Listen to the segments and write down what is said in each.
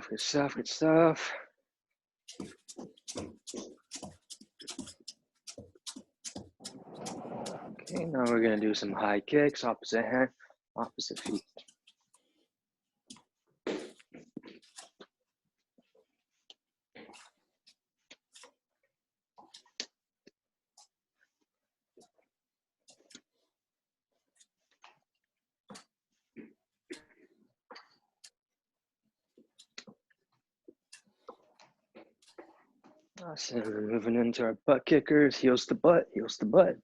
Good stuff, good stuff. Okay, now we're gonna do some high kicks, opposite hand, opposite feet. Awesome, we're moving into our butt kickers, heels to butt, heels to butt.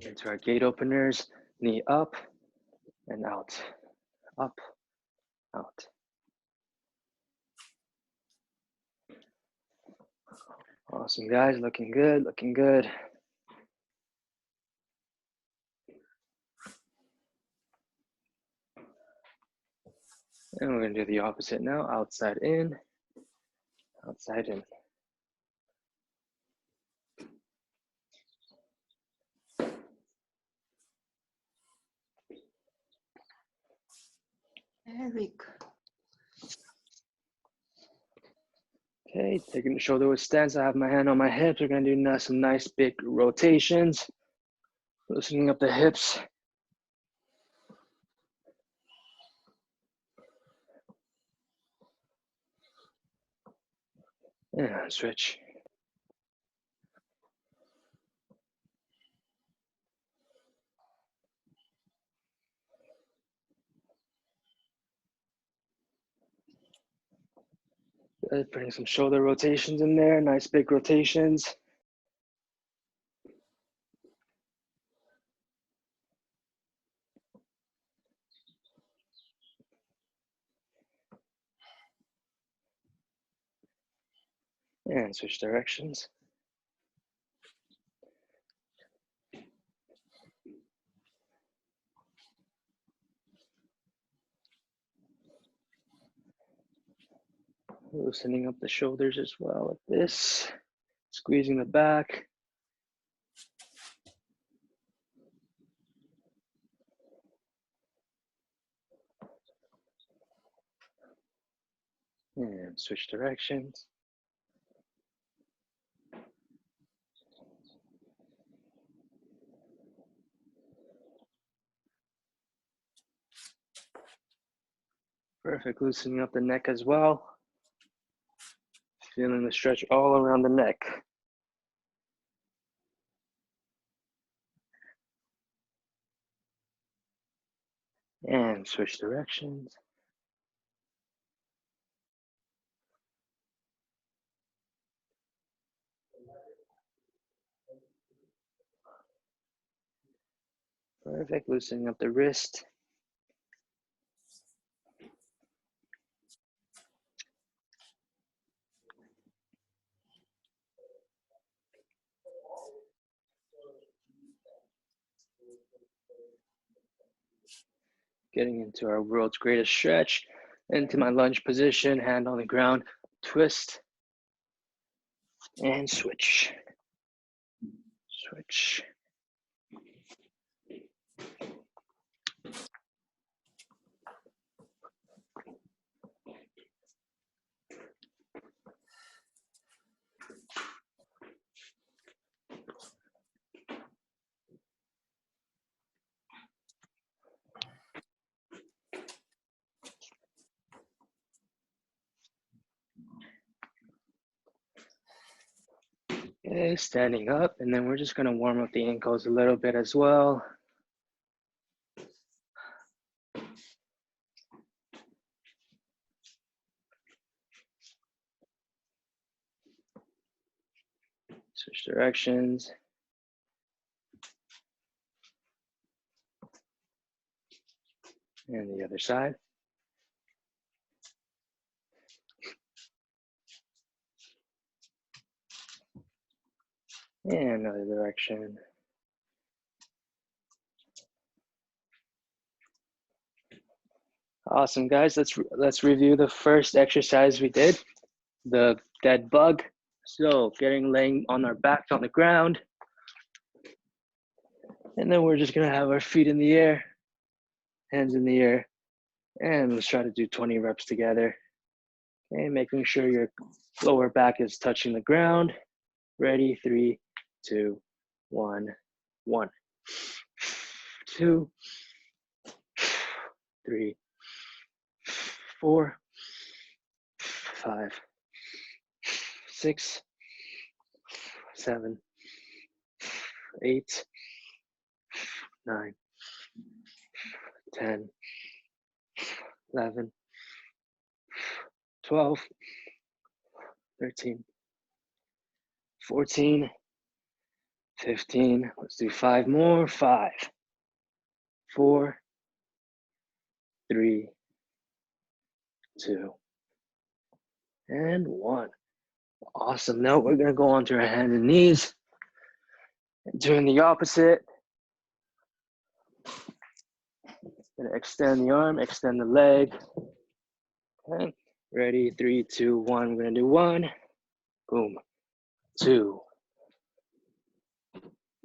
Into our gate openers, knee up and out, up, out. Awesome, guys, looking good, looking good. And we're gonna do the opposite now, outside in, outside in. Eric. Okay, taking the shoulder width stance. I have my hand on my hips. We're gonna do now some nice big rotations. Loosening up the hips. And switch. Good, putting some shoulder rotations in there. Nice big rotations. And switch directions. Loosening up the shoulders as well, like this. Squeezing the back. And switch directions. Perfect, loosening up the neck as well. Feeling the stretch all around the neck. And switch directions. Perfect, loosening up the wrist. Getting into our world's greatest stretch, into my lunge position, hand on the ground, twist, and switch. Switch. Okay, standing up, and then we're just gonna warm up the ankles a little bit as well. Switch directions. And the other side. And another direction. Awesome, guys. Let's review the first exercise we did, the dead bug. So laying on our backs on the ground. And then we're just gonna have our feet in the air, hands in the air, and let's try to do 20 reps together. Okay, making sure your lower back is touching the ground. Ready, 3, 2, 1, 1, 2, 3, 4, 5, 6, 7, 8, 9, 10, 11, 12, 13, 14, 15. Let's do 5 more. 5, 4, 3, 2, and 1. Awesome. Now we're gonna go onto our hands and knees. Doing the opposite. Gonna extend the arm, extend the leg. Okay. Ready, 3, 2, 1. We're gonna do 1. Boom. 2,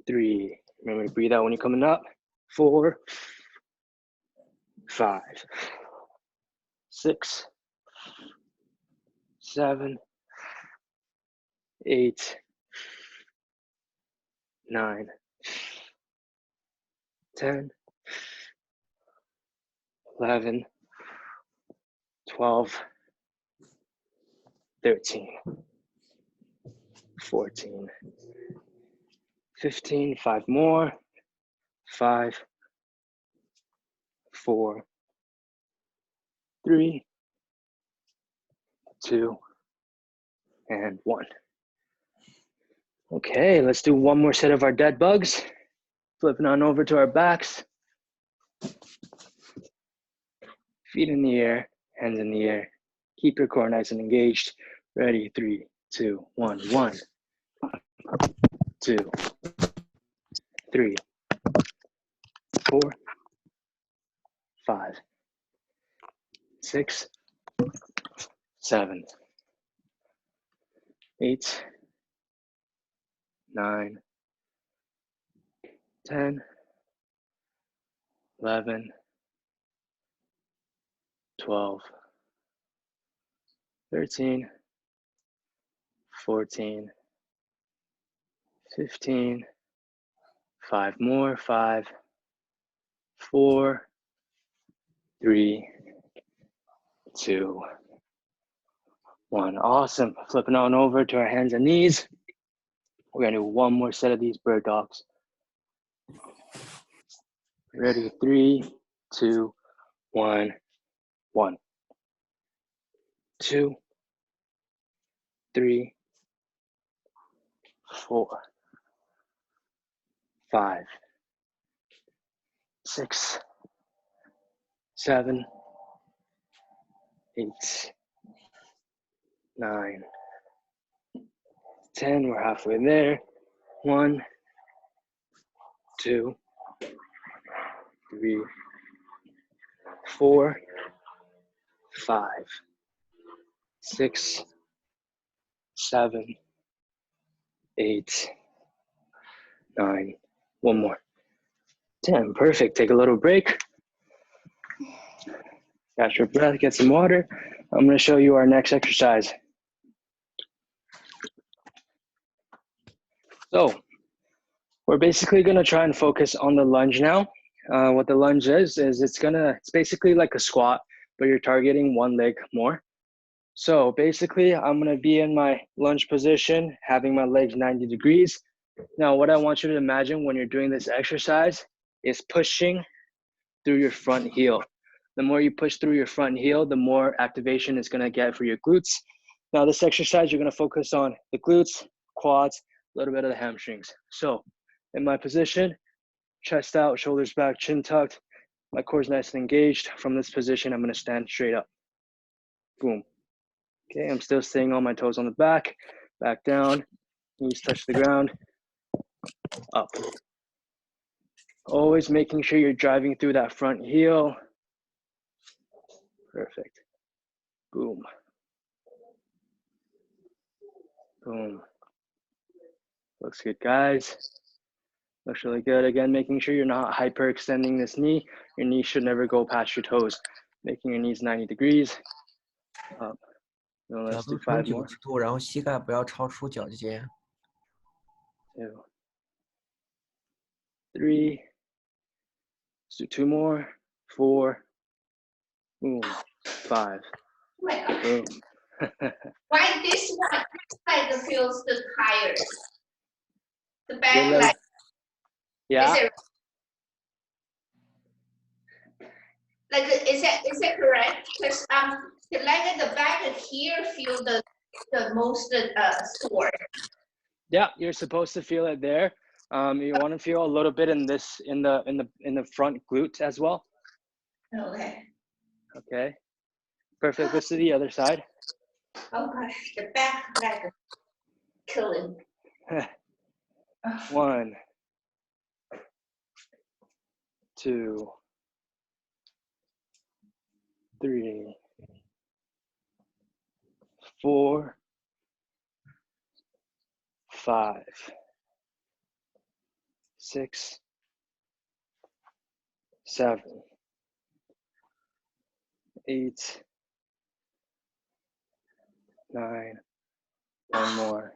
3. Remember to breathe out when you're coming up. 4, 5, 6, 7, 8, 9, 10, 11, 12, 13, 14, 15. 5 more. 5, 4, 3, 2, and 1. Okay, let's do one more set of our dead bugs. Flipping on over to our backs. Feet in the air, hands in the air. Keep your core nice and engaged. Ready, 3, 2, 1, 1, 2, 3, 4, 5, 6, 7, 8, 9, 10, 11, 12, 13, 14, 15, 5 more. 5, 4, 3, 2, 1. Awesome. Flipping on over to our hands and knees. We're gonna do one more set of these bird dogs. Ready, 3, 2, 1, 1, 2, 3, 4, 5, 6, 7, 8, 9, 10. We're halfway there. 1, 2, 3, 4, 5, 6, 7, 8, 9. One more. 10. Perfect. Take a little break. Catch your breath, get some water. I'm going to show you our next exercise. So we're basically going to try and focus on the lunge now. What the lunge is it's basically like a squat, but you're targeting one leg more. So basically I'm going to be in my lunge position, having my legs 90 degrees. Now what I want you to imagine when you're doing this exercise is pushing through your front heel. The more you push through your front heel, the more activation it's going to get for your glutes. Now this exercise, you're going to focus on the glutes, quads, a little bit of the hamstrings. So in my position, chest out, shoulders back, chin tucked, my core's nice and engaged. From this position, I'm going to stand straight up. Boom. Okay, I'm still staying on my toes on the back down, knees touch the ground, up. Always making sure you're driving through that front heel. Perfect. Boom. Boom. Looks good, guys. Looks really good. Again, making sure you're not hyperextending this knee. Your knee should never go past your toes. Making your knees 90 degrees. Up. Let's do 5 more. 90度，然后膝盖不要超出脚尖。 2, 3. Let's do 2 more. 4. Boom. 5. Boom. Why this one side feels the tired? The back leg. Yeah. Is that correct? Because the leg at the back here feel the most sore. Yeah, you're supposed to feel it there. You want to feel a little bit in this in the front glute as well. Okay. Okay. Perfect. Let's do the other side. Oh gosh, the back leg killing. 1, 2, 3, 4, 5, 6, 7, 8, 9, 1 more,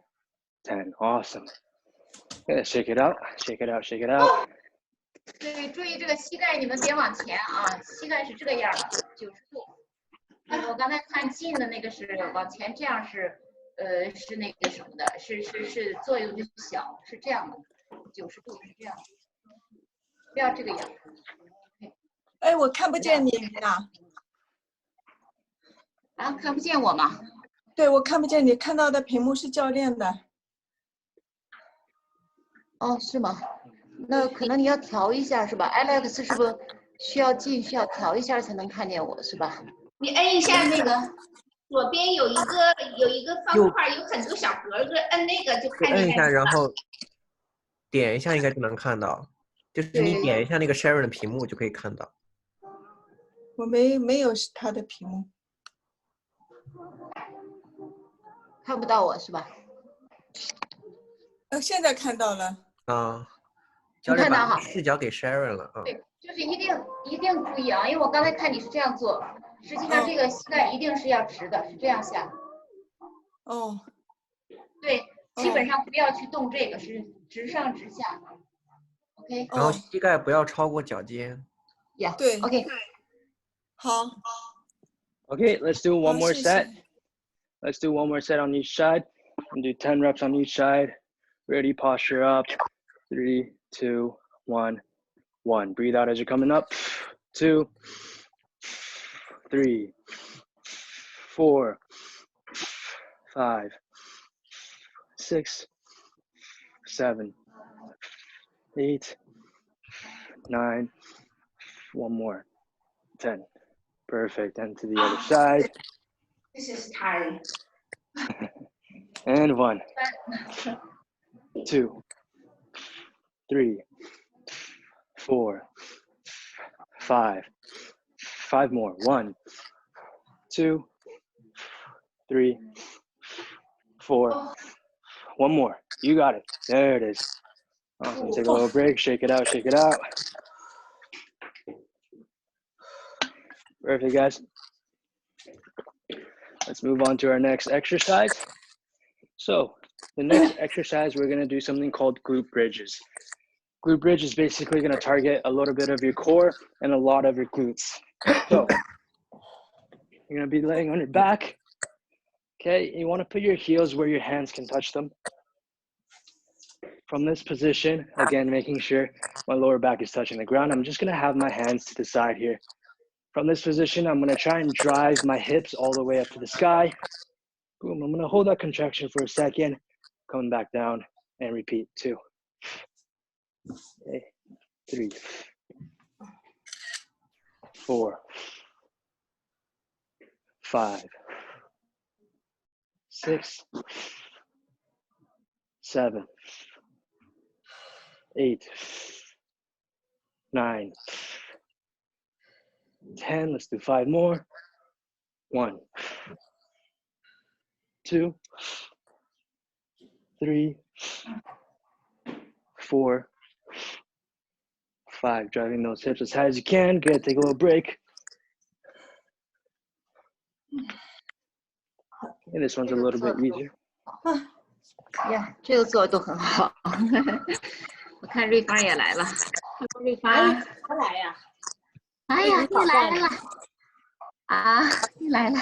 10. Awesome. Yeah, shake it out, shake it out, shake it out. 对，注意这个膝盖，你们别往前啊，膝盖是这个样的，90度。我刚才看近的那个是往前，这样是是那个什么的，是作用就小，是这样的，90度是这样的，不要这个样。哎，我看不见你呐。啊，看不见我吗？对，我看不见你，看到的屏幕是教练的。哦，是吗？那可能你要调一下是吧 ？Alex 是不是需要调一下才能看见我是吧？你摁一下那个左边有一个方块，有很多小格子，摁那个就看见。摁一下，然后点一下，应该就能看到。就是你点一下那个 Sharon 的屏幕就可以看到。我没有他的屏幕，看不到我是吧？现在看到了。啊，教练把视角给 Sharon 了啊。对，就是一定注意啊，因为我刚才看你是这样做，实际上这个膝盖一定是要直的，是这样下。哦。对，基本上不要去动这个，是直上直下。OK。然后膝盖不要超过脚尖。Yeah。对。OK。好。Okay, let's do one more set. Let's do one more set on each side and do 10 reps on each side. Ready, posture up. 3, 2, 1, 1. Breathe out as you're coming up. 2, 3, 4, 5, 6, 7, 8, 9. One more. 10. Perfect. And to the other side. This is tiring. And 1, 2, 3, 4, 5. 5 more. 1, 2, 3, 4. 1 more. You got it. There it is. Awesome. Take a little break. Shake it out. Shake it out. Perfect, guys. Let's move on to our next exercise. So the next exercise, we're going to do something called glute bridges. Glute bridge is basically going to target a little bit of your core and a lot of your glutes. So you're going to be laying on your back. Okay, you want to put your heels where your hands can touch them. From this position, again, making sure my lower back is touching the ground. I'm just going to have my hands to the side here. From this position, I'm going to try and drive my hips all the way up to the sky. Boom, I'm going to hold that contraction for a second, come back down and repeat. 2, okay, 3, 4, 5, 6, 7, 8, 9, 10. Let's do 5 more. 1, 2, 3, 4, 5. Driving those hips as high as you can. Good. Take a little break. And this one's a little bit easier. 呀，这个做的都很好。我看瑞芳也来了，瑞芳，他来呀？哎呀，你来了啊，你来了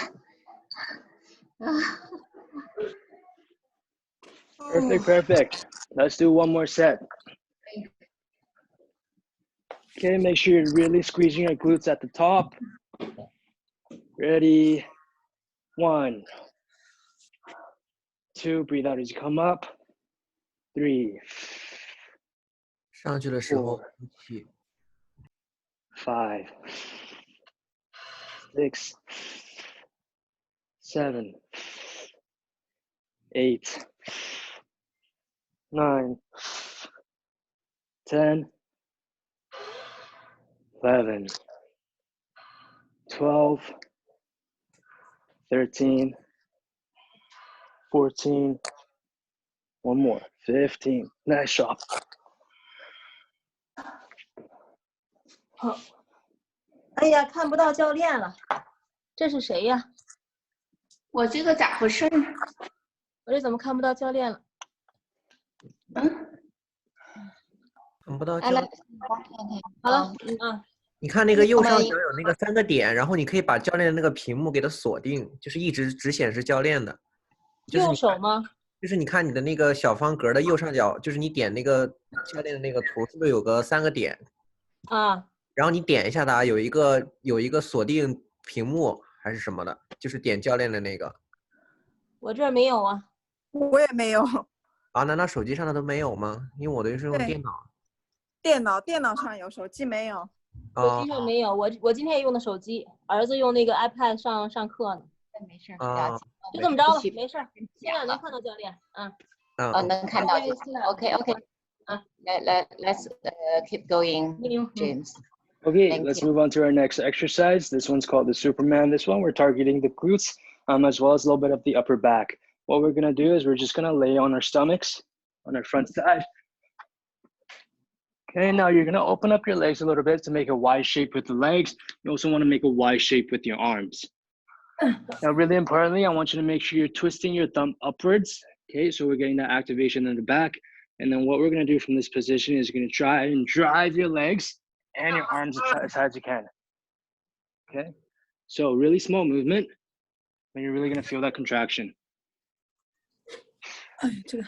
啊！ Perfect, perfect. Let's do one more set. Okay, make sure you're really squeezing your glutes at the top. Ready? 1, 2, breathe out as you come up. 3, 上去的时候呼气。 5, 6, 7, 8, 9, 10, 11, 12, 13, 14, one more, 15. Nice job. 好，哎呀，看不到教练了，这是谁呀？我这个咋回事？我这怎么看不到教练了？看不到来来，教。我看看。好了，你看那个右上角有那个3个点，然后你可以把教练的那个屏幕给它锁定，就是一直只显示教练的。就是右你手吗？就是你看你的那个小方格的右上角，就是你点那个教练的那个图，是不是有个3个点？啊，然后你点一下它，有一个锁定屏幕还是什么的，就是点教练的那个。我这儿没有啊。我也没有。啊，难道手机上的都没有吗？因为我的是用对电脑。电脑上有，手机没有。手机上没有，我今天也用的手机，儿子用那个 iPad 上课呢。没事，啊，就这么着了，没事儿，现在能看到教练。哦，能看到就行。OK OK。Let's keep going, James. Okay, Thank let's you. move on to our next exercise. This one's called the Superman. This one, we're targeting the glutes as well as a little bit of the upper back. What we're gonna do is we're just gonna lay on our stomachs on our front side. Okay, now you're gonna open up your legs a little bit to make a Y shape with the legs. You also wanna make a Y shape with your arms. Now, really importantly, I want you to make sure you're twisting your thumb upwards. Okay, so we're getting that activation in the back. And then what we're gonna do from this position is you're gonna try and drive your legs and your arms as high as you can. Okay, so really small movement, and you're really gonna feel that contraction. 哎，这个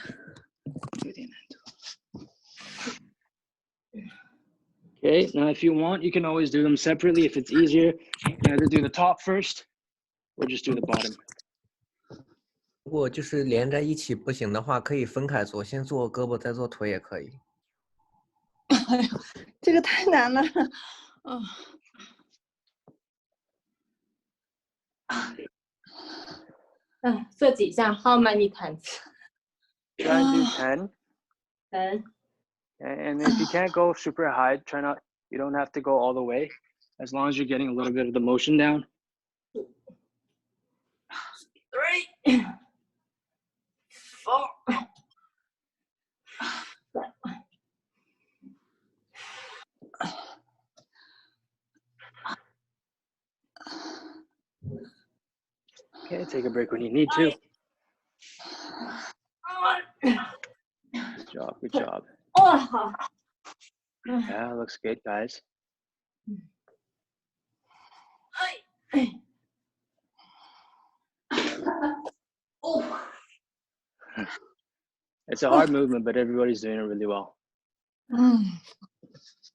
有点难度。 Okay, now if you want, you can always do them separately if it's easier. You can either do the top first or just do the bottom. 如果就是连在一起不行的话，可以分开做，先做胳膊再做腿也可以。哎呦，这个太难了。做几下 ？How many times? Try and do 10. 10. And if you can't go super high, try not, you don't have to go all the way, as long as you're getting a little bit of the motion down. 3, 4. Okay, take a break when you need to. Good job, good job. 哦，好。 Yeah, looks good, guys. It's a hard movement, but everybody's doing it really well.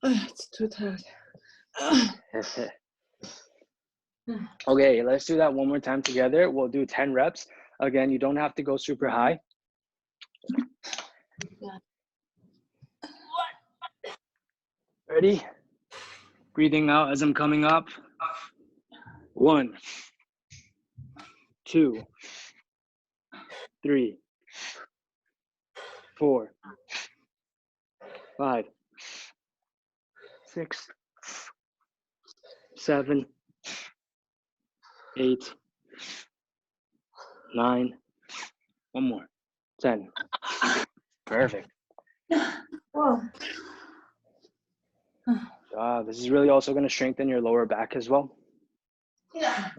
It's too tired. Okay, let's do that one more time together. We'll do 10 reps. Again, you don't have to go super high. Ready? Breathing out as I'm coming up. 1, 2, 3, 4, 5, 6, 7, 8, 9. One more. 10. Perfect. Whoa. This is really also going to strengthen your lower back as well. Yeah.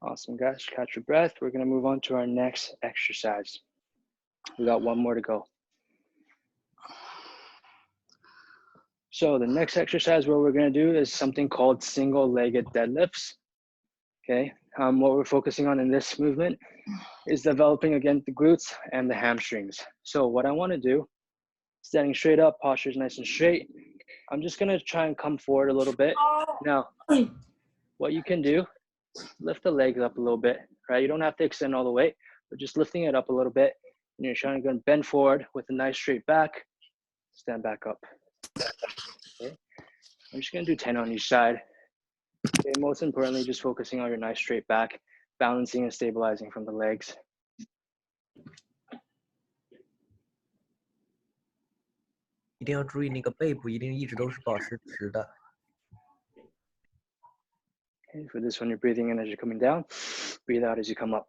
Awesome, guys. Catch your breath. We're going to move on to our next exercise. We got one more to go. So the next exercise, what we're going to do is something called single-legged deadlifts. Okay. What we're focusing on in this movement is developing, again, the glutes and the hamstrings. So what I want to do, standing straight up, posture is nice and straight. I'm just going to try and come forward a little bit. Now, what you can do, lift the legs up a little bit, right? You don't have to extend all the way, but just lifting it up a little bit. And you're trying to go bend forward with a nice straight back, stand back up. Okay. I'm just going to do 10 on each side. Okay, most importantly, just focusing on your nice straight back, balancing and stabilizing from the legs.一定要注意那个背部一定一直都是保持直的。 Okay, for this one, you're breathing in as you're coming down, breathe out as you come up.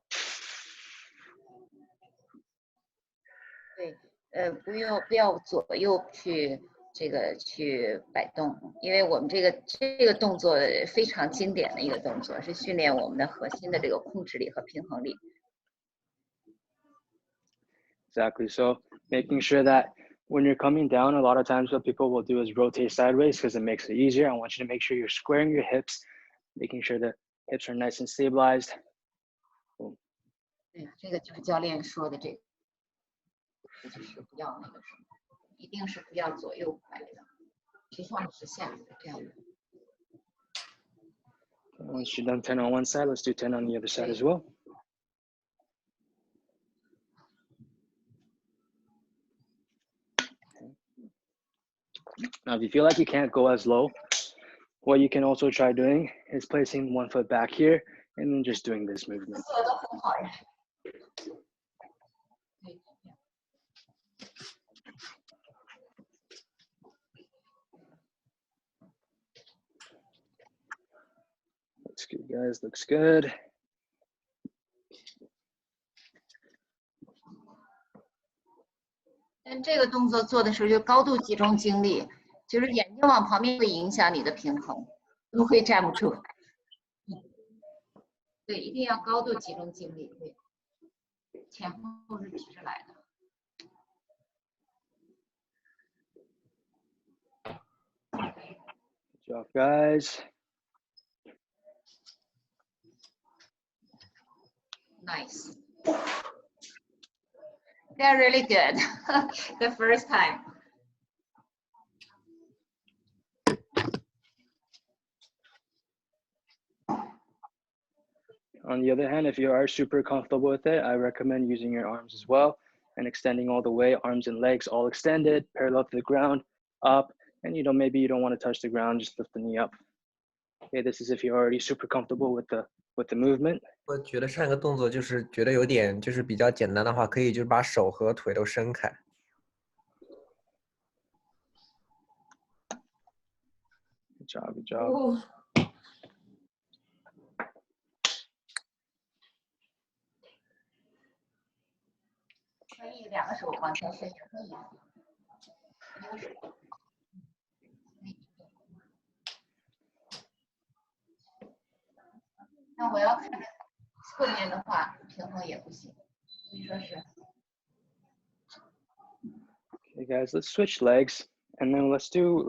对，不要左右去摆动，因为我们这个动作非常经典的一个动作，是训练我们的核心的这个控制力和平衡力。 Exactly. So making sure that when you're coming down, a lot of times what people will do is rotate sideways because it makes it easier. I want you to make sure you're squaring your hips, making sure the hips are nice and stabilized. 对，这个就是教练说的这个，就是不要那个什么，一定是不要左右摆的，直上直下这样的。 Once you're done 10 on one side, let's do 10 on the other side as well. Now, if you feel like you can't go as low, what you can also try doing is placing one foot back here and then just doing this movement. 做得很好呀。 Looks good, guys. Looks good. 但这个动作做的时候就高度集中精力，就是眼睛往旁边会影响你的平衡，都会站不住。对，一定要高度集中精力，对，前后是直着来的。 Good job, guys. Nice. They're really good. The first time. On the other hand, if you are super comfortable with it, I recommend using your arms as well and extending all the way, arms and legs all extended, parallel to the ground, up. And maybe you don't want to touch the ground, just lift the knee up. Okay, this is if you're already super comfortable with the movement. 我觉得上一个动作就是觉得有点就是比较简单的话，可以就是把手和腿都伸开。 Good job, good job. Oh. 可以两个手往前伸，可以。一个手。那我要看侧面的话，平衡也不行，所以说是。 Okay, guys, let's switch legs, and then let's do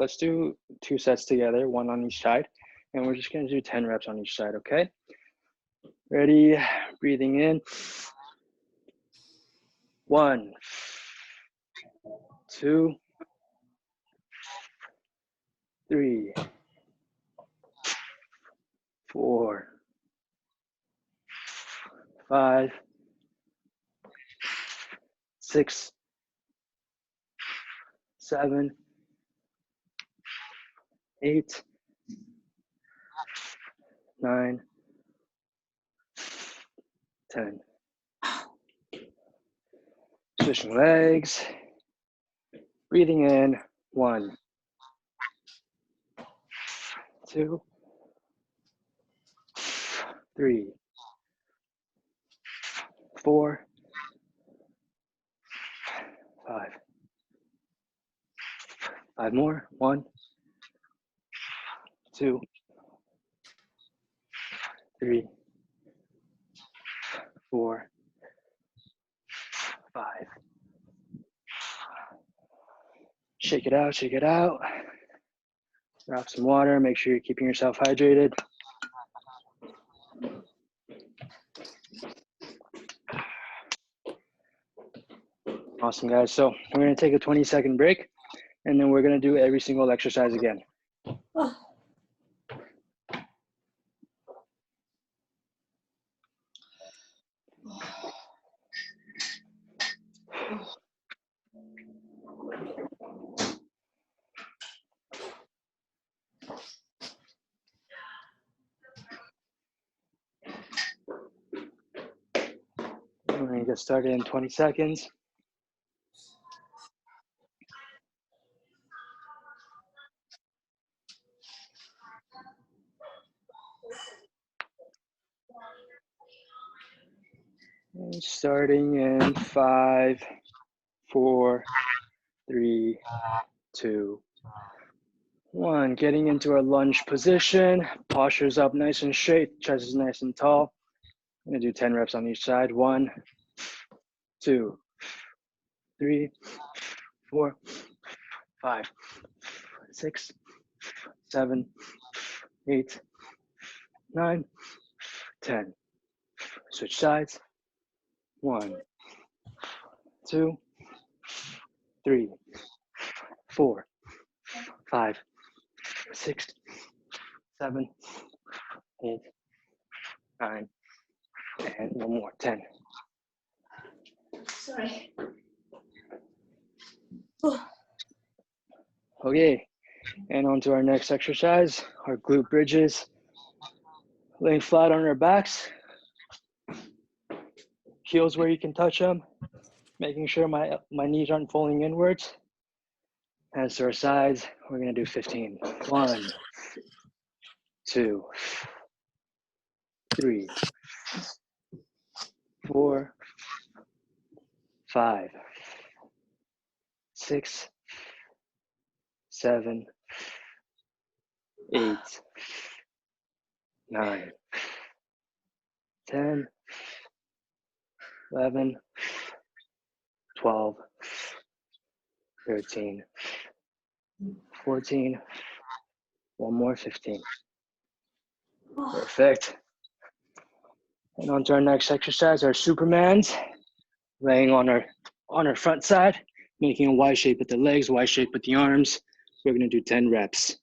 2 sets together, 1 on each side, and we're just gonna do 10 reps on each side. Okay, ready? Breathing in. 1, 2, 3, 4, 5, 6, 7, 8, 9, 10. Switching legs. Breathing in. 1, 2, 3, 4, 5. 5 more. 1, 2, 3, 4, 5. Shake it out, shake it out. Grab some water, make sure you're keeping yourself hydrated. Awesome, guys. So we're gonna take a 20-second break, and then we're gonna do every single exercise again. Oh. We're gonna get started in 20 seconds. And starting in 5, 4, 3, 2, 1. Getting into our lunge position. Posture's up nice and straight, chest is nice and tall. I'm gonna do 10 reps on each side. 1, 2, 3, 4, 5, 6, 7, 8, 9, 10. Switch sides. 1, 2, 3, 4, 5, 6, 7, 8, 9, and one more. 10. Sorry. Okay, and on to our next exercise, our glute bridges. Laying flat on our backs. Heels where you can touch them. Making sure my knees aren't falling inwards. Hands to our sides. We're gonna do 15. 1, 2, 3, 4, 5, 6, 7, 8, 9, 10, 11, 12, 13, 14, one more, 15. Perfect. And on to our next exercise, our Supermans. Laying on our front side, making a Y shape with the legs, Y shape with the arms. We're gonna do 10 reps.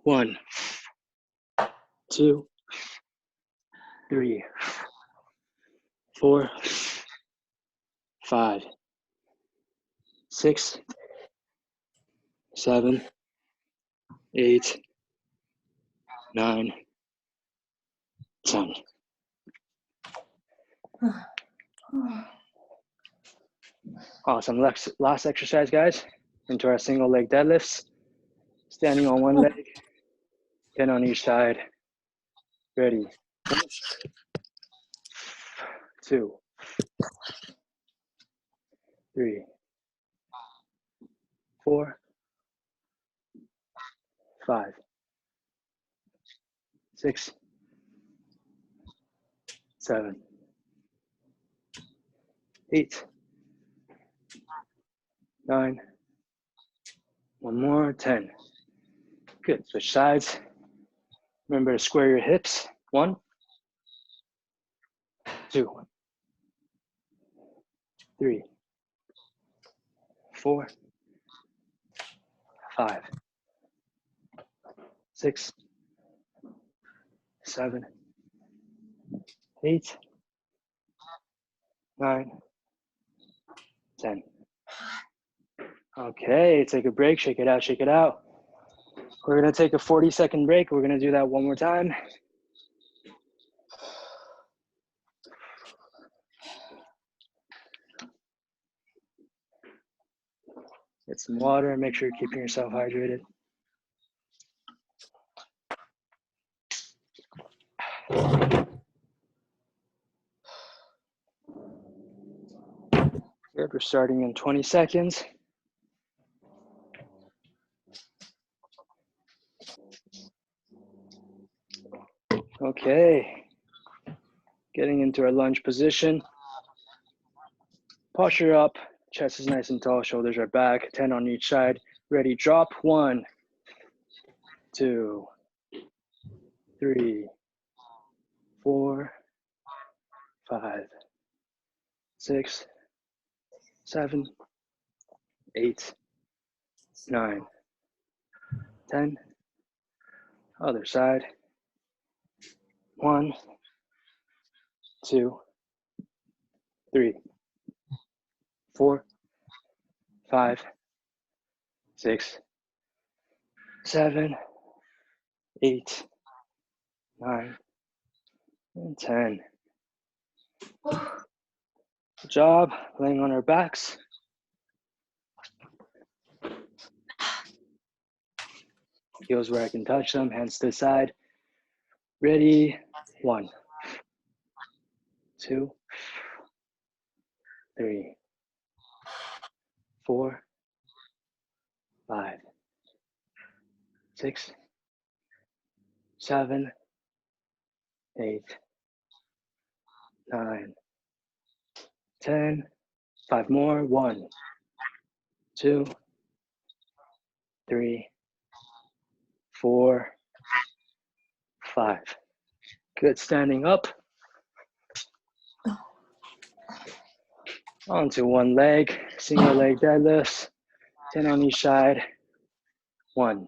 1, 2, 3, 4, 5, 6, 7, 8, 9, 10. Awesome. Last exercise, guys. Into our single leg deadlifts. Standing on one leg, 10 on each side. Ready. 2, 3, 4, 5, 6, 7, 8, 9, one more, 10. Good. Switch sides. Remember to square your hips. 1, 2, 3, 4, 5, 6, 7, 8, 9, 10. Okay, take a break, shake it out, shake it out. We're gonna take a 40-second break. We're gonna do that one more time. Get some water, make sure you're keeping yourself hydrated. Good, we're starting in 20 seconds. Okay, getting into our lunge position. Posture up, chest is nice and tall, shoulders are back, 10 on each side. Ready, drop. 1, 2, 3, 4, 5, 6, 7, 8, 9, 10. Other side. 1, 2, 3, 4, 5, 6, 7, 8, 9, and 10. Good job, laying on our backs. Heels where I can touch them, hands to the side. Ready, 1, 2, 3, 4, 5, 6, 7, 8, 9, 10. 5 more. 1, 2, 3, 4, 5. Good, standing up. Onto one leg, single leg deadlifts, 10 on each side. 1,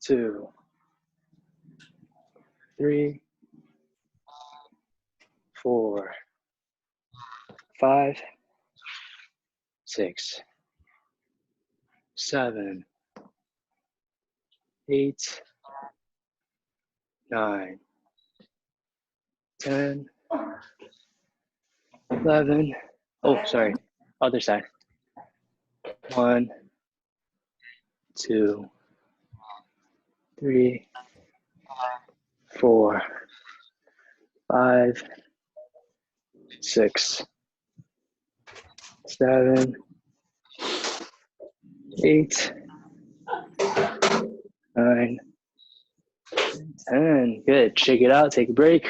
2, 3, 4, 5, 6, 7, 8, 9, 10, 11. Oh, sorry. Other side. 1, 2, 3, 4, 5, 6, 7, 8, 9, 10. Good. Shake it out. Take a break.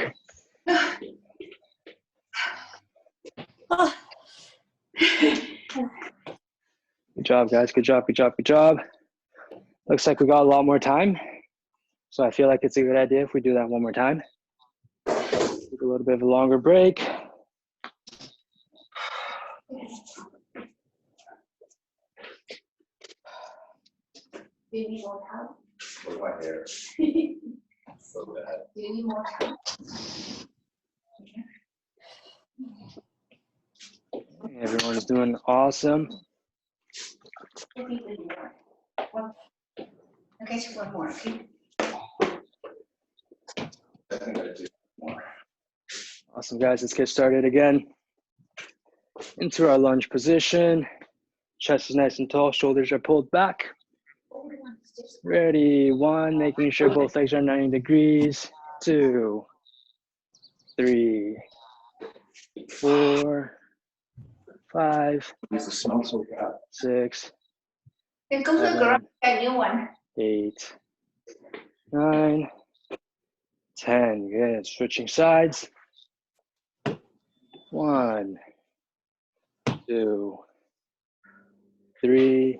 Good job, guys. Good job. Good job. Good job. Looks like we got a lot more time. So I feel like it's a good idea if we do that one more time. Take a little bit of a longer break. Do you need more time? With my hair. So bad. Do you need more time? Everyone is doing awesome. Okay, so one more. Okay. I think I do more. Awesome, guys. Let's get started again. Into our lunge position. Chest is nice and tall. Shoulders are pulled back. Ready. 1, making sure both legs are 90 degrees. 2, 3, 4, 5, Makes it smell so bad. 6, Then come to the garage, get a new one. 8, 9, 10. Good. Switching sides. 1, 2, 3,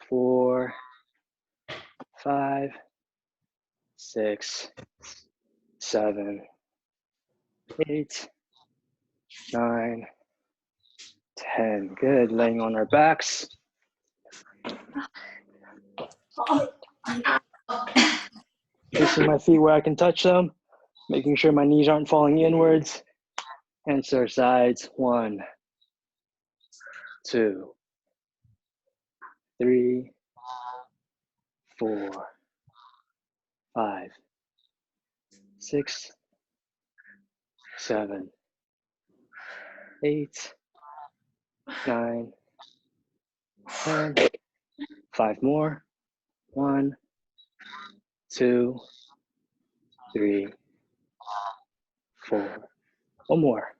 4, 5, 6, 7, 8, 9, 10. Good. Laying on our backs. Placing my feet where I can touch them. Making sure my knees aren't falling inwards. Hands to our sides. 1, 2, 3, 4, 5, 6, 7, 8, 9, 10. 5 more. 1, 2, 3, 4. One more.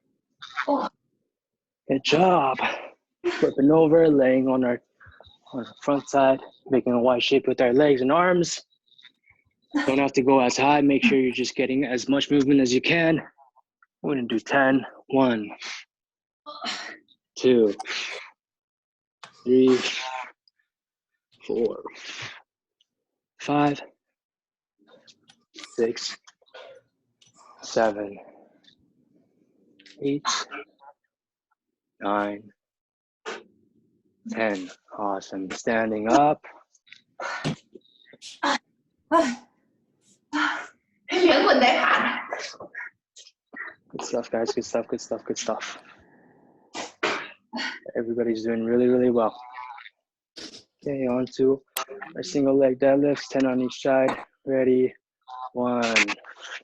Good job. Flipping over, laying on our front side, making a Y shape with our legs and arms. Don't have to go as high. Make sure you're just getting as much movement as you can. We're gonna do 10. 1, 2, 3, 4, 5, 6, 7, 8, 9, 10. Awesome. Standing up. Good stuff, guys. Good stuff, good stuff, good stuff. Everybody's doing really, really well. Okay, on to our single leg deadlifts, 10 on each side. Ready? 1.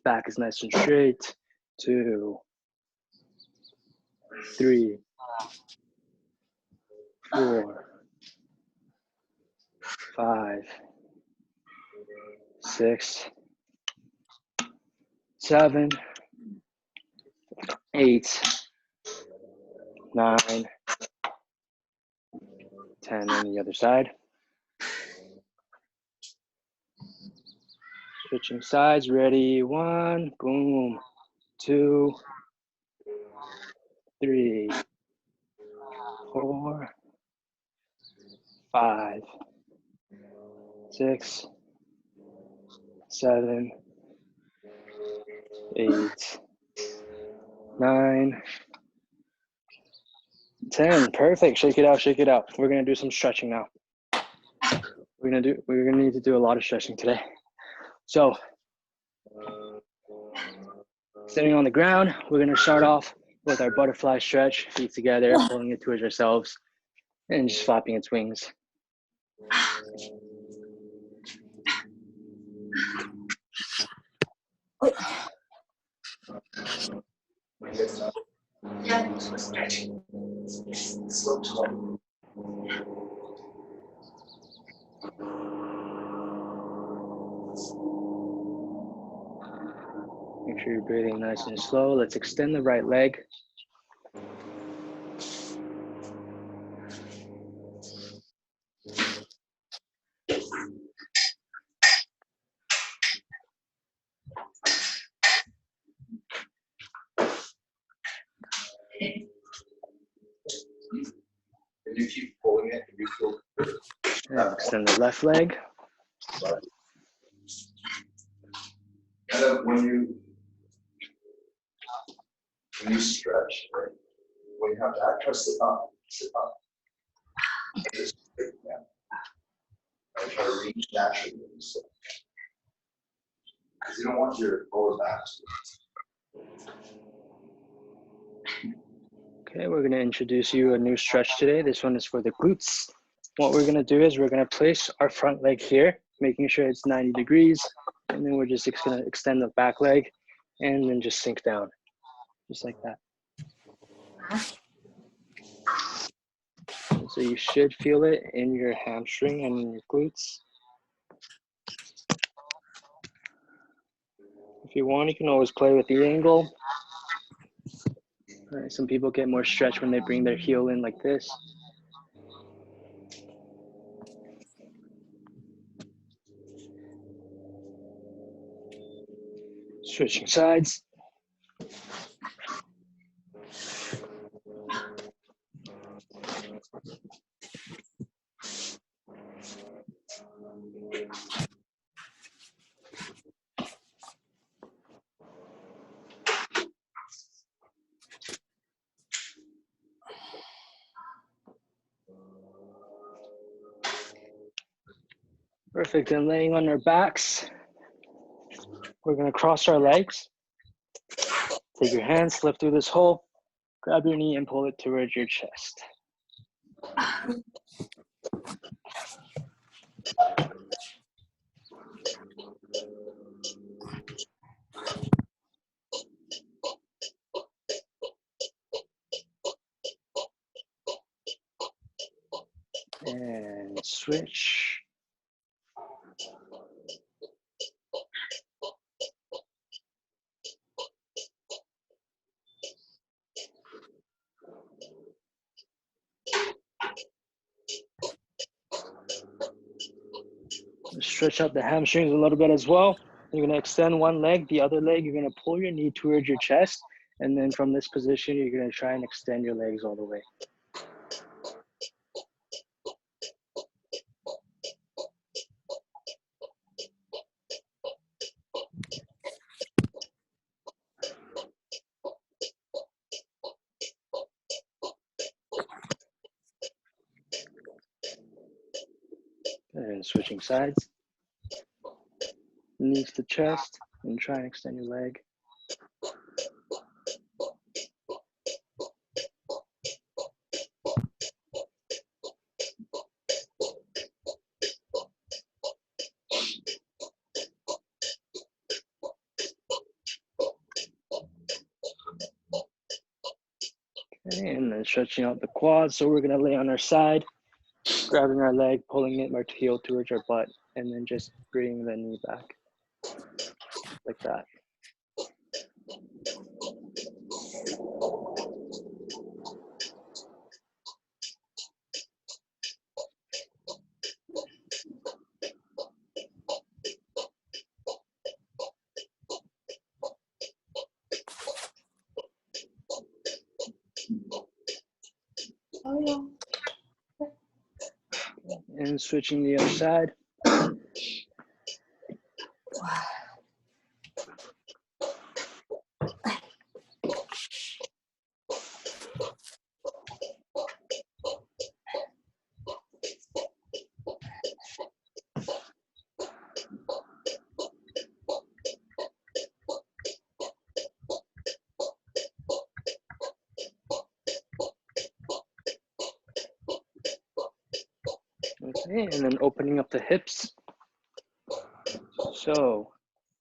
Back is nice and straight. 2, 3, 4, 5, 6, 7, 8, 9, 10 on the other side. Switching sides, ready? 1, boom. 2, 3, 4, 5, 6, 7, 8, 9, 10. Perfect. Shake it out, shake it out. We're gonna do some stretching now. We're gonna need to do a lot of stretching today. So, sitting on the ground, we're gonna start off with our butterfly stretch, feet together, pulling it towards ourselves, and just flapping its wings. Make sure you're breathing nice and slow. Let's extend the right leg. And you keep pulling it, and you feel good. And extend the left leg. And then when you stretch, right? When you have to try to sit up. Just straighten down. And try to reach naturally when you sit. Because you don't want your lower back to. Okay, we're gonna introduce you a new stretch today. This one is for the glutes. What we're gonna do is we're gonna place our front leg here, making sure it's 90 degrees. And then we're just gonna extend the back leg and then just sink down, just like that. So you should feel it in your hamstring and in your glutes. If you want, you can always play with the angle. All right, some people get more stretch when they bring their heel in like this. Switching sides. Perfect, and laying on our backs. We're gonna cross our legs. Take your hands, slip through this hole, grab your knee and pull it towards your chest. And switch. stretch out the hamstrings a little bit as well. You're gonna extend one leg, the other leg, you're gonna pull your knee towards your chest. And then from this position, you're gonna try and extend your legs all the way. And switching sides. Knees to chest, and try and extend your leg. Okay, and then stretching out the quads. So we're gonna lay on our side, grabbing our leg, pulling it, our heel towards our butt, and then just bringing the knee back, like that. And switching the other side. Okay, and then opening up the hips. So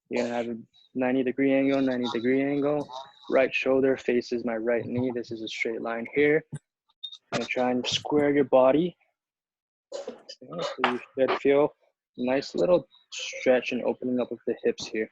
you're gonna have a 90-degree angle, 90-degree angle. Right shoulder faces my right knee. This is a straight line here. I'm gonna try and square your body. Okay, so you should feel a nice little stretch and opening up of the hips here.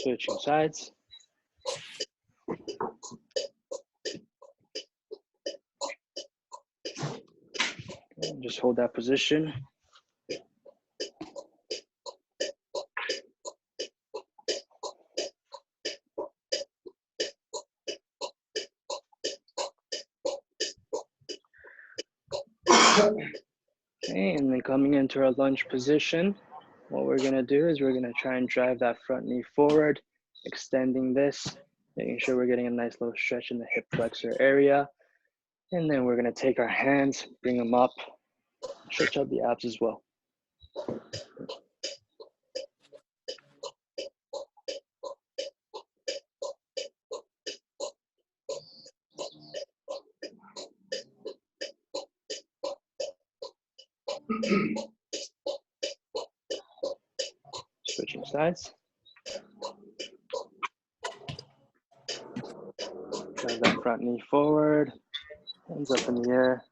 Switching sides. And just hold that position. Okay, and then coming into our lunge position, what we're gonna do is we're gonna try and drive that front knee forward, extending this, making sure we're getting a nice little stretch in the hip flexor area. And then we're gonna take our hands, bring them up, stretch out the abs as well. Switching sides. Drive that front knee forward, hands up in the air.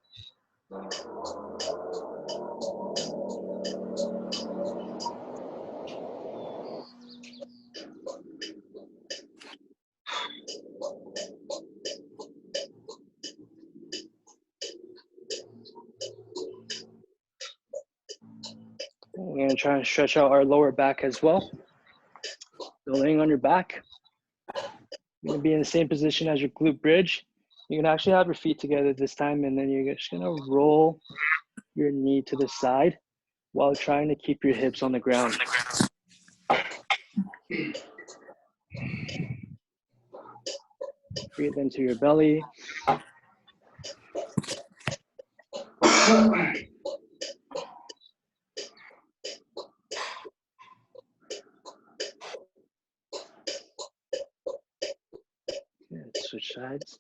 We're gonna try and stretch out our lower back as well. So laying on your back, you're gonna be in the same position as your glute bridge. You're gonna actually have your feet together this time, and then you're just gonna roll your knee to the side while trying to keep your hips on the ground. Breathe into your belly. And switch sides.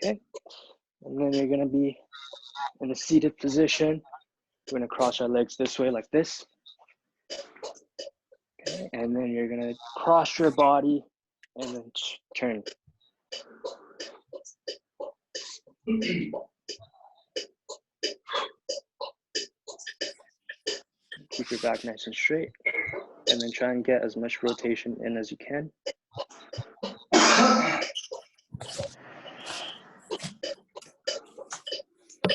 Okay. And then you're gonna be in a seated position. We're gonna cross our legs this way like this. Okay. And then you're gonna cross your body and then turn. Keep your back nice and straight. And then try and get as much rotation in as you can.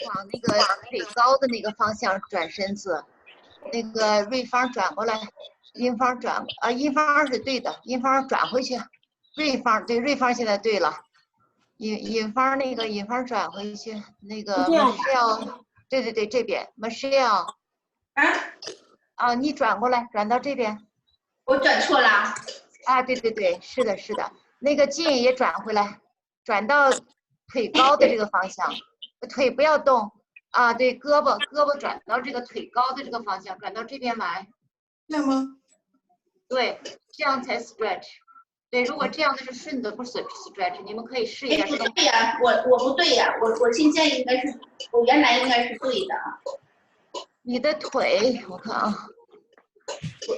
往那个腿高的那个方向转身子，那个瑞芳转过来，英芳转啊，英芳是对的，英芳转回去，瑞芳对，瑞芳现在对了，尹芳那个尹芳转回去，那个 Michelle， 对对对，这边 Michelle， 啊，你转过来，转到这边，我转错了。啊，对对对，是的，是的，那个劲也转回来，转到腿高的这个方向。 腿不要动啊，对，胳膊转到这个腿高的这个方向，转到这边来。这样吗？对，这样才 stretch。对，如果这样的是顺的，不是 stretch， 你们可以试一下。不对呀，我不对呀，我现在应该是，我原来应该是对的。你的腿，我看啊，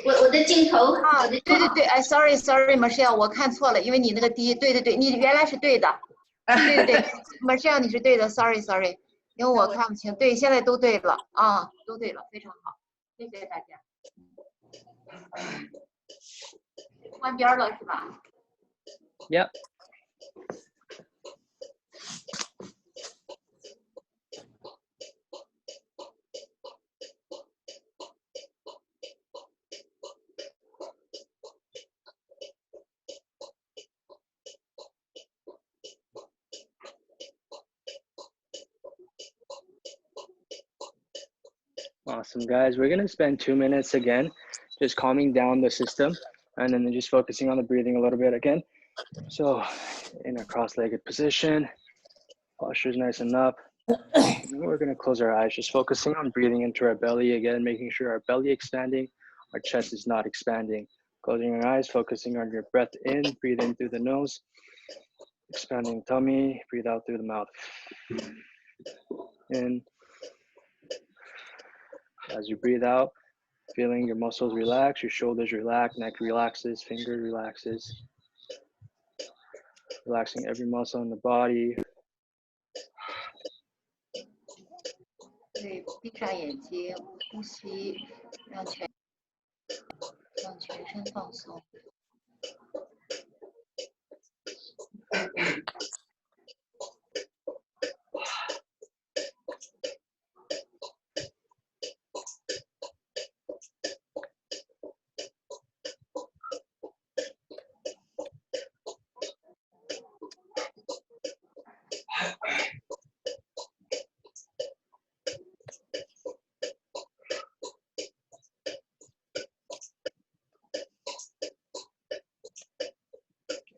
我的镜头啊，对对对，哎 ，sorry Michelle， 我看错了，因为你那个低，对对对，你原来是对的。 对对对，Michelle 你是对的 ，sorry， 因为我看不清。对，现在都对了啊，都对了，非常好，谢谢大家。换边了是吧 Yep. Awesome, guys. We're going to spend 2 minutes again, just calming down the system and then just focusing on the breathing a little bit again. So in a cross-legged position, posture is nice and up. We're going to close our eyes, just focusing on breathing into our belly again, making sure our belly expanding, our chest is not expanding. Closing your eyes, focusing on your breath in, breathe in through the nose, expanding tummy, breathe out through the mouth. In. As you breathe out, feeling your muscles relax, your shoulders relax, neck relaxes, finger relaxes. Relaxing every muscle in the body. 对，闭上眼睛，呼吸，让全身放松。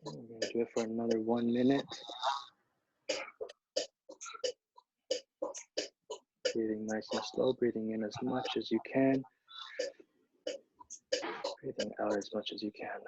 We're gonna do it for another 1 minute. Breathing nice and slow, breathing in as much as you can. Breathing out as much as you can.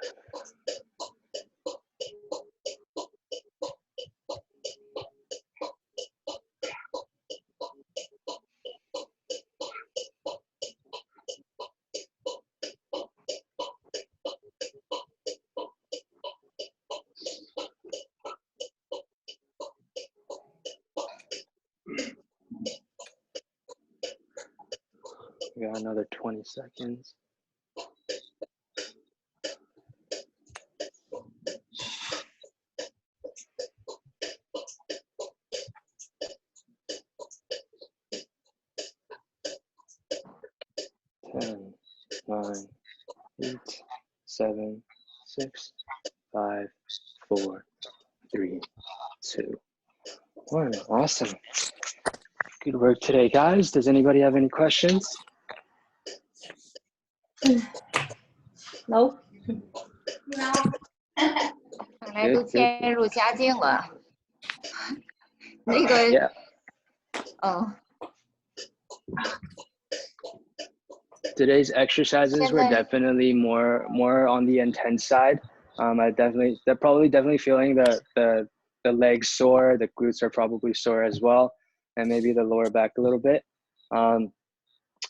We got another 20 seconds. Ten, 9, 8, 7, 6, 5, 4, 3, 2, 1. Awesome. Good work today, guys. Does anybody have any questions? No. 看来都渐入佳境了。那个， Yeah. 嗯， Today's exercises were definitely more on the intense side. They're probably definitely feeling the the legs sore, the glutes are probably sore as well, and maybe the lower back a little bit.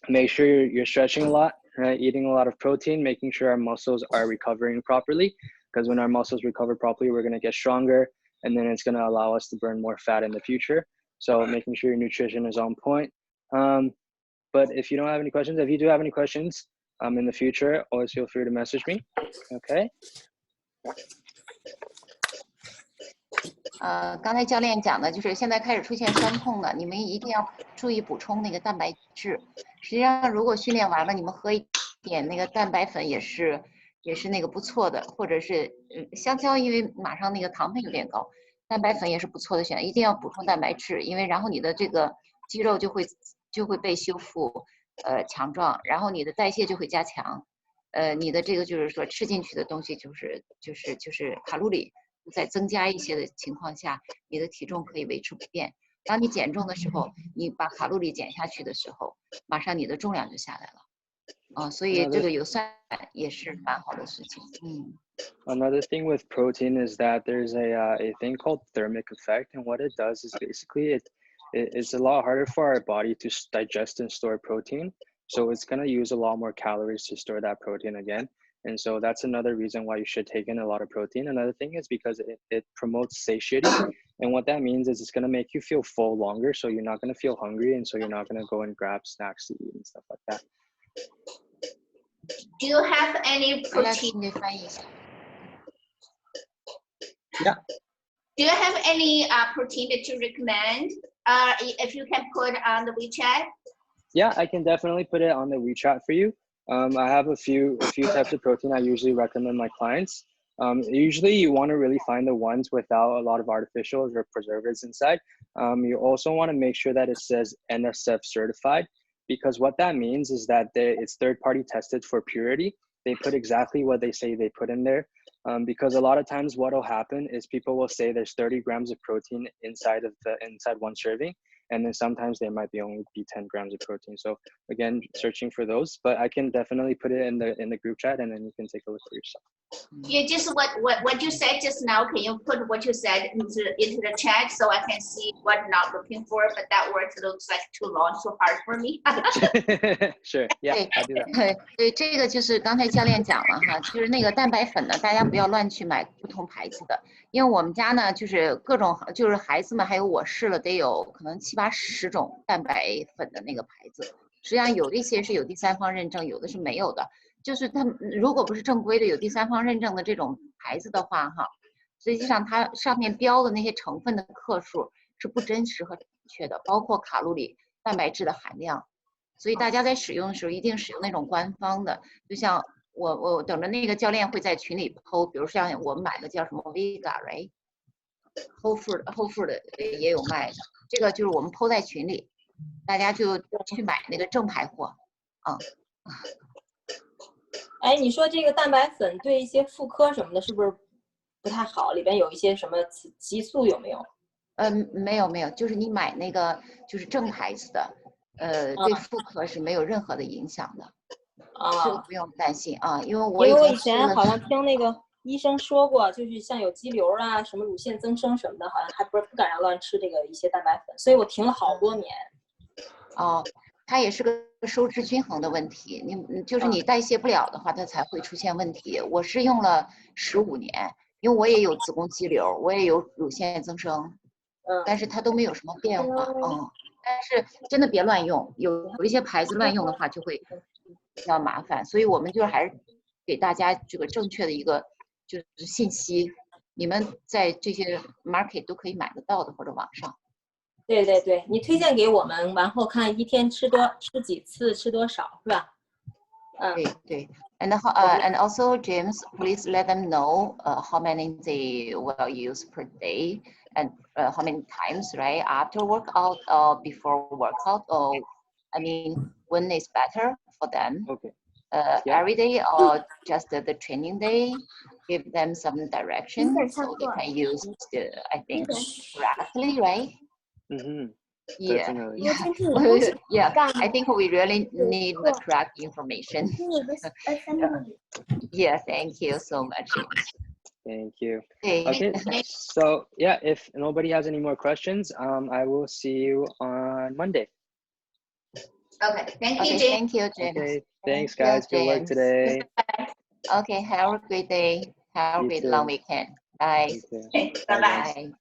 Make sure you're stretching a lot, right? Eating a lot of protein, making sure our muscles are recovering properly, because when our muscles recover properly, we're going to get stronger, and then it's going to allow us to burn more fat in the future. So making sure your nutrition is on point. But if you don't have any questions, if you do have any questions in the future, always feel free to message me. Okay. 刚才教练讲的就是现在开始出现酸痛了，你们一定要注意补充那个蛋白质。实际上，如果训练完了，你们喝一点那个蛋白粉也是那个不错的，或者是香蕉，因为马上那个糖分有点高，蛋白粉也是不错的选择。一定要补充蛋白质，因为然后你的这个肌肉就会被修复，强壮，然后你的代谢就会加强，你的这个就是说吃进去的东西就是卡路里。 在增加一些的情况下，你的体重可以维持不变。当你减重的时候，你把卡路里减下去的时候，马上你的重量就下来了。所以这个有酸也是蛮好的事情。Another thing with protein is that there's a thing called thermic effect, and what it does is basically it's a lot harder for our body to digest and store protein, so it's going to use a lot more calories to store that protein again. And so that's another reason why you should take in a lot of protein. Another thing is because it promotes satiety. And what that means is it's going to make you feel full longer. So you're not going to feel hungry. And so you're not going to go and grab snacks to eat and stuff like that. Do you have any protein? Yeah. Do you have any protein that you recommend? If you can put on the WeChat? Yeah, I can definitely put it on the WeChat for you. I have a few types of protein I usually recommend my clients. Usually you want to really find the ones without a lot of artificials or preservatives inside. You also want to make sure that it says NSF certified, because what that means is that it's third-party tested for purity. They put exactly what they say they put in there. Because a lot of times what will happen is people will say there's 30 grams of protein inside one serving. And then sometimes there might only be 10 grams of protein. So again, searching for those, but I can definitely put it in the group chat, and then you can take a look for yourself. Yeah, just what you said just now. Can you put what you said into the chat so I can see what I'm not looking for? But that word looks like too long, too hard for me. Sure, yeah, I'll do that. 对，这个就是刚才教练讲了哈，就是那个蛋白粉呢，大家不要乱去买不同牌子的，因为我们家呢就是各种，就是孩子们还有我试了得有可能70、80种蛋白粉的那个牌子，实际上有一些是有第三方认证，有的是没有的。就是他们如果不是正规的有第三方认证的这种牌子的话，哈，实际上它上面标的那些成分的克数是不真实和准确的，包括卡路里、蛋白质的含量。所以大家在使用的时候一定使用那种官方的，就像我等着那个教练会在群里PO，比如像我们买的叫什么 Vega，right？Whole Food 的也有卖的，这个就是我们PO在群里，大家就去买那个正牌货，哎，你说这个蛋白粉对一些妇科什么的，是不是不太好？里边有一些什么激素有没有？没有，就是你买那个就是正牌子的，对妇科是没有任何的影响的，这个不用担心啊，因为我以前好像听那个医生说过，就是像有肌瘤啊、什么乳腺增生什么的，好像还不敢让乱吃这个一些蛋白粉，所以我停了好多年。它也是个收支均衡的问题，就是你代谢不了的话，它才会出现问题。我是用了15年，因为我也有子宫肌瘤，我也有乳腺增生，但是它都没有什么变化，但是真的别乱用，有一些牌子乱用的话就会比较麻烦，所以我们就是还是给大家这个正确的一个就是信息，你们在这些 market 都可以买得到的或者网上。对，你推荐给我们，然后看一天吃几次，吃多少，是吧？对。And also, James, please let them know how many they will use per day and how many times, right? After workout or before workout, or I mean, when is better for them? Okay. Every day or just the training day? Give them some direction so they can use I think correctly, right? Mm-hmm. Yeah. Definitely. Yeah, I think we really need the correct information. Yeah, thank you so much, James. Thank you. Okay. Okay, so yeah, if nobody has any more questions, I will see you on Monday. Okay, thank you, Okay, James. thank you, James. Okay, thanks Thank you, guys. Good work James. today. Okay, have a great day. Have a You great too. long weekend. Bye. You too. Okay, Bye, bye-bye. guys. Bye.